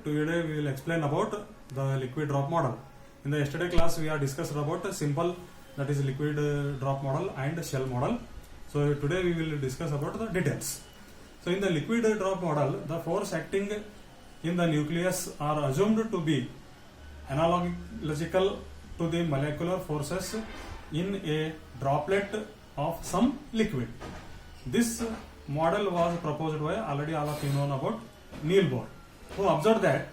Today we will explain about the liquid drop model. In the yesterday class we have discussed about simple, that is liquid drop model and shell model. So today we will discuss about the details. So in the liquid drop model, the force acting in the nucleus are assumed to be analogical to the molecular forces in a droplet of some liquid. This model was proposed by, already all of you know about, Neil Bohr, who observed that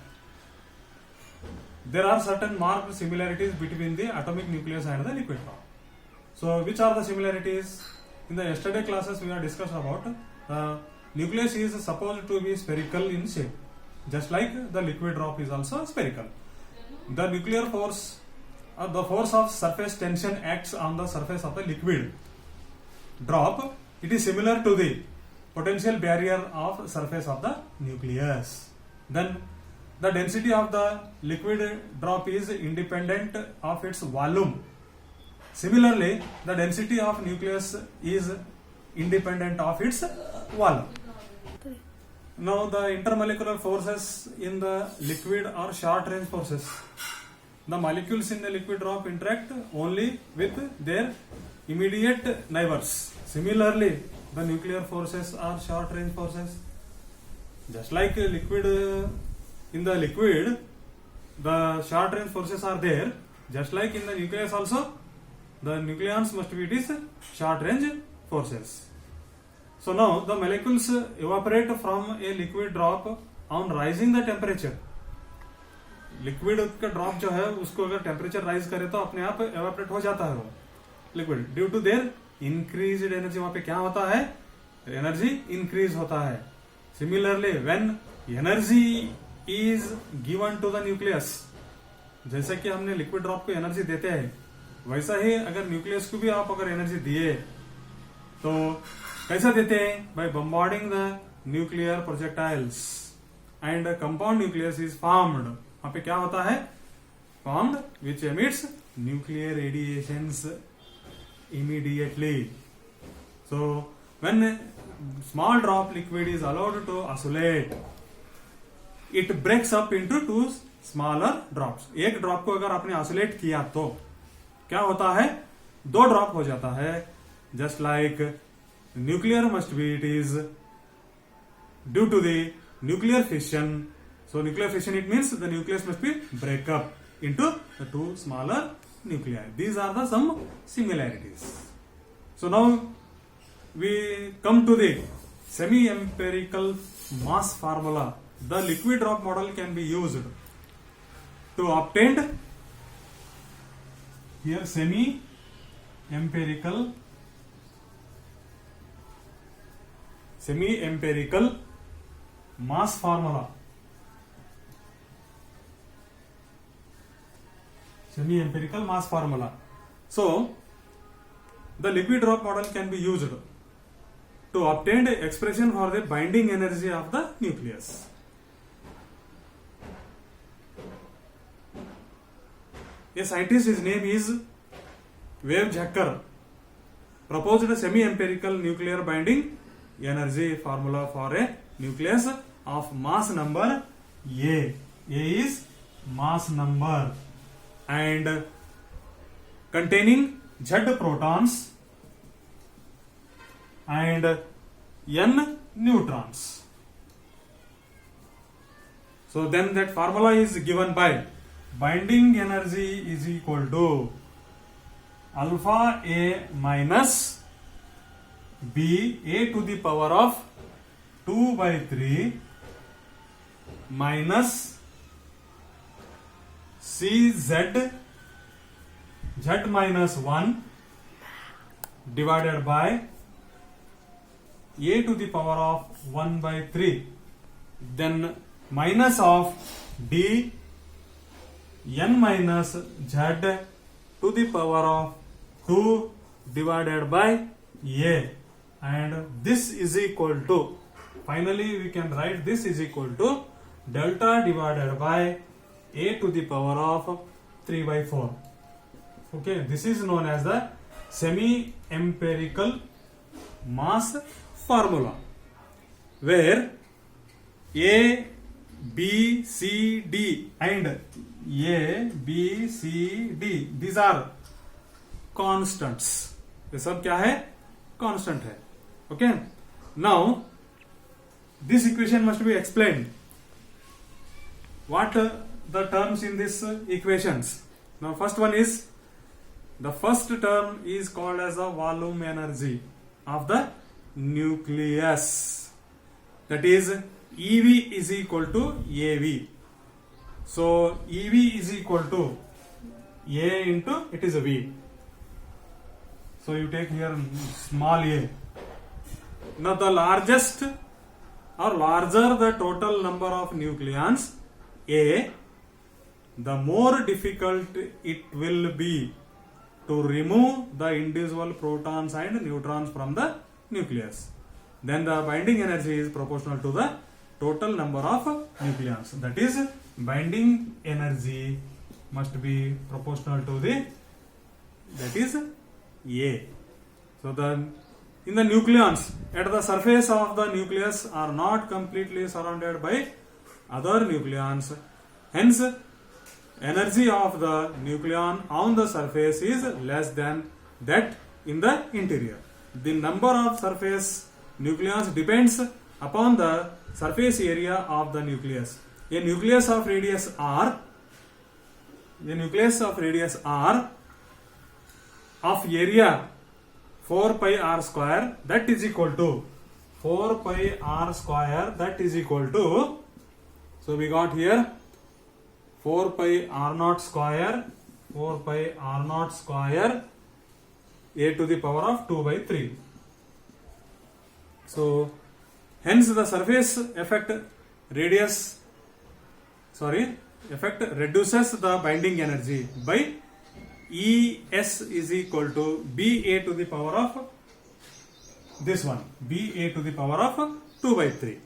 there are certain marked similarities between the atomic nucleus and the liquid drop. So which are the similarities? In the yesterday classes we have discussed about the nucleus is supposed to be spherical in shape, just like the liquid drop is also spherical. The nuclear force, the force of surface tension acts on the surface of the liquid drop. It is similar to the potential barrier of surface of the nucleus. Then the density of the liquid drop is independent of its volume. Similarly, the density of nucleus is independent of its volume. Now the intermolecular forces in the liquid are short range forces. The molecules in the liquid drop interact only with their immediate neighbors. Similarly, the nuclear forces are short range forces. Just like liquid, in the liquid, the short range forces are there. Just like in the nucleus also, the nucleons must be these short range forces. So now the molecules evaporate from a liquid drop on rising the temperature. Liquid का drop जो है उसको अगर temperature rise करे तो अपने आप evaporate हो जाता है वो liquid due to their increased energy. वहां पे क्या होता है? एनर्जी इंक्रीज होता है. Similarly when energy is given to the nucleus, जैसे कि हमने लिक्विड ड्रॉप को एनर्जी देते हैं, वैसा ही अगर न्यूक्लियस को भी आप अगर एनर्जी दिए तो कैसा देते हैं? By bombarding the nuclear projectiles and compound nucleus is formed. वहां पे क्या होता है? Formed which emits nuclear radiations immediately. So when a small drop liquid is allowed to oscillate, it breaks up into two smaller drops. एक drop को अगर आपने oscillate किया तो क्या होता है? दो ड्रॉप हो जाता है. Just like nuclear must be, it is due to the nuclear fission. So nuclear fission, it means the nucleus must be break up into the two smaller nuclei. These are the some similarities. So now we come to the semi-empirical mass formula. The liquid drop model can be used to obtain here semi-empirical mass formula. Semi-empirical mass formula. So the liquid drop model can be used to obtain the expression for the binding energy of the nucleus. A scientist, his name is Weizsäcker, proposed a semi-empirical nuclear binding energy formula for a nucleus of mass number A. A is mass number and containing Z protons and N neutrons. So then that formula is given by binding energy is equal to alpha A minus B A to the power of 2 by 3 minus CZ Z minus 1 divided by A to the power of 1 by 3, then minus of D N minus Z to the power of 2 divided by A, and this is equal to, finally we can write this is equal to delta divided by A to the power of 3 by 4. Okay, this is known as the semi-empirical mass formula, where A, B, C, D and A, B, C, D. These are constants. ये सब क्या है? Constant है. Okay. Now this equation must be explained. What the terms in this equations? Now first one is, the first term is called as the volume energy of the nucleus. That is EV is equal to AV. So EV is equal to A into it is a V. So you take here small a. Now the largest or larger the total number of nucleons A, the more difficult it will be to remove the individual protons and neutrons from the nucleus. Then the binding energy is proportional to the total number of nucleons. That is, binding energy must be proportional to the, that is A. So in the nucleons at the surface of the nucleus are not completely surrounded by other nucleons. Hence, energy of the nucleon on the surface is less than that in the interior. The number of surface nucleons depends upon the surface area of the nucleus. A nucleus of radius r, of area 4 pi r square, that is equal to 4 pi r square, that is equal to, so we got here 4 pi r naught square, 4 pi r naught square, a to the power of 2 by 3. So hence the surface effect reduces the binding energy by Es is equal to Ba to the power of this one, Ba to the power of 2 by 3.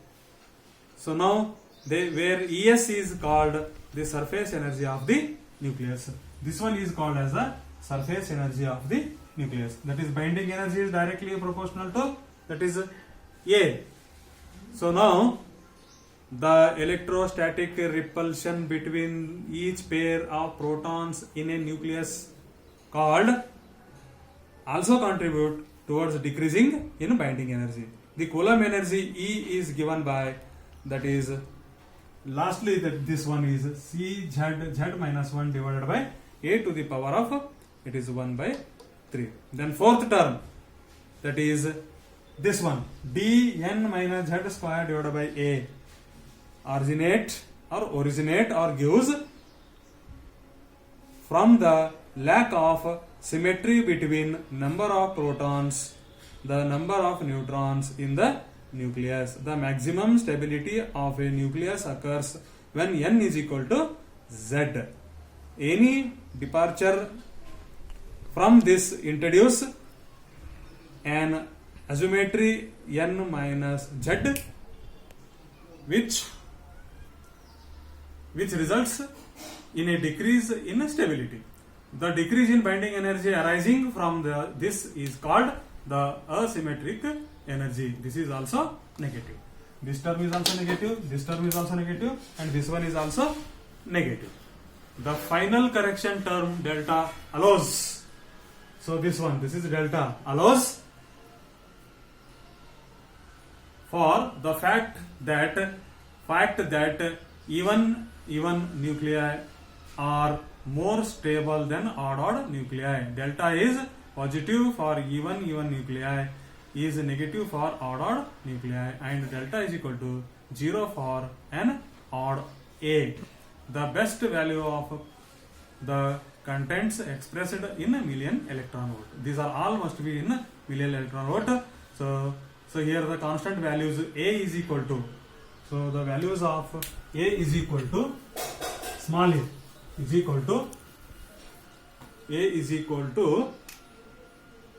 So now where Es is called the surface energy of the nucleus. This one is called as the surface energy of the nucleus. That is, binding energy is directly proportional to, that is A. So now the electrostatic repulsion between each pair of protons in a nucleus called also contribute towards decreasing in binding energy. The Coulomb energy E is given by, that is, lastly that this one is Cz z minus 1 divided by A to the power of, it is 1 by 3. Then fourth term, that is this one, dn minus z square divided by A, originate or gives from the lack of symmetry between number of protons, the number of neutrons in the nucleus. The maximum stability of a nucleus occurs when n is equal to z. Any departure from this introduce an asymmetry n minus z, which results in a decrease in stability. The decrease in binding energy arising from this is called the asymmetric energy. This is also negative. This term is also negative, this term is also negative, and this one is also negative. The final correction term delta allows. So this is delta allows for the fact that even nuclei are more stable than odd nuclei. Delta is positive for even nuclei, is negative for odd nuclei, and delta is equal to 0 for an odd A. The best value of the contents expressed in a million electron volt. These are all must be in million electron volt. So here the constant values A is equal to, so the values of A is equal to small a is equal to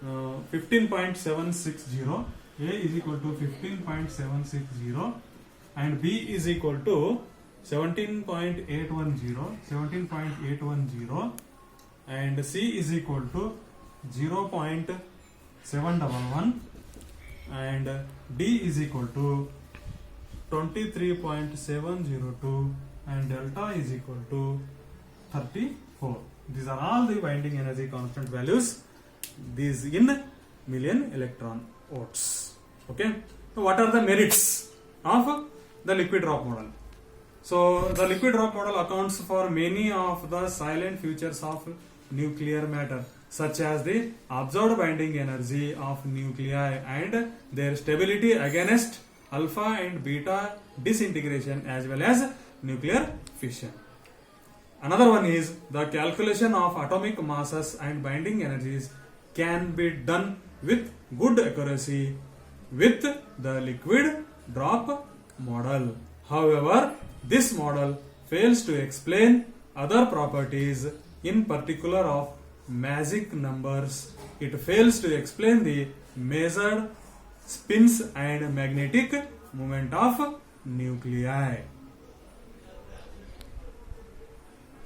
15.760, A is equal to 15.760, and B is equal to 17.810, and C is equal to 0.711, and D is equal to 23.702 and delta is equal to 34. These are all the binding energy constant values. These in million electron volts. Okay. So what are the merits of the liquid drop model? So the liquid drop model accounts for many of the silent features of nuclear matter, such as the observed binding energy of nuclei and their stability against alpha and beta disintegration as well as nuclear fission. Another one is the calculation of atomic masses and binding energies can be done with good accuracy with the liquid drop model. However, this model fails to explain other properties, in particular of magic numbers. It fails to explain the measured spins and magnetic moment of nuclei.